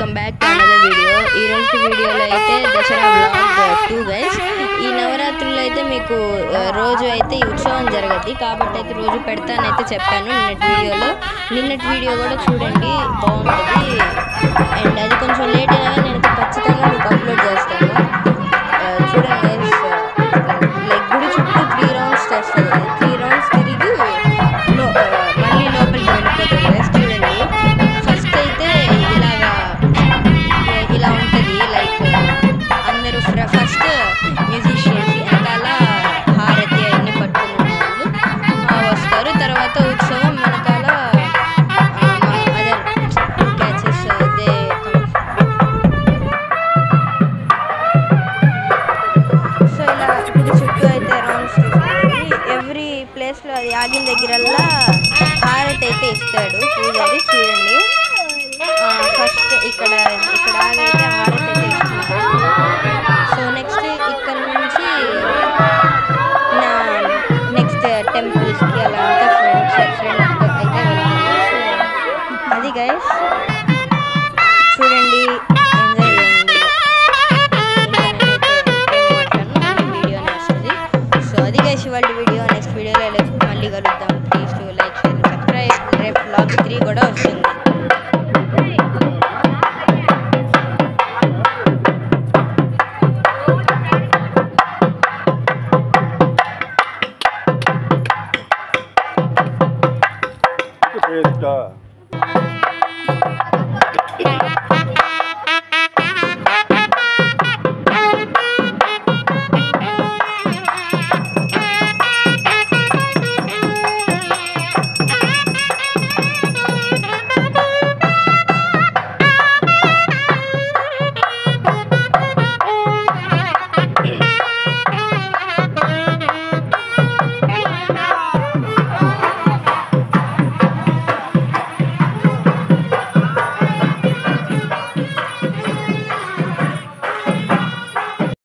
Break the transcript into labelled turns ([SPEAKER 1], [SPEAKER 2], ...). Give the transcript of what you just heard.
[SPEAKER 1] Welcome back to another video. ఈరోజు వీడియోలో అయితే దసరా వ్లాగ్ 2 గైస్. ఈ నవరాత్రుల్లో అయితే మీకు రోజు అయితే ఈ ఉత్సవం జరగద్ది కాబట్టి అయితే రోజు పెడతానైతే చెప్పాను నిన్నటి వీడియో కూడా చూడండి, బాగుంటుంది. అండ్ అది కొంచెం లేట్ అయినా నేను ఖచ్చితంగా మీకు అప్లోడ్ చేస్తాను. చూడండి గైస్, లైక్ గుడి చుట్టూ 3 రౌండ్స్ చేస్తుంది. 3 రౌండ్స్ తిరిగి మళ్ళీ లోపలికి వెళ్ళిపోతుంది గైస్. చూడండి, ఫస్ట్ అయితే ఇలా ఉంటుంది. లైక్ అందరూ ఫస్ట్ మ్యూజిషియన్స్ వెనకాల హారతి అన్ని పట్టుకున్న వాళ్ళు వస్తారు. తర్వాత ఉత్సవం వెనకాల అదర్ క్యాచెస్ దే. సో ఇలా గుడి చుట్టూ అయితే రౌండ్స్ తీసుకుంటుంది. ఎవ్రీ ప్లేస్లో అది ఆగిన దగ్గరల్లా హారతి అయితే ఇస్తాడు పూజారి. చూడండి, ఫస్ట్ ఇక్కడ ఆగైతే హారతి అయితే ఇస్తున్నాడు. సో నెక్స్ట్ ఇక్కడ నుంచి నెక్స్ట్ టెంపుల్స్కి అలా అంతా ఫ్రెండ్స్ అయితే వెళ్తాను. సో అది గైస్.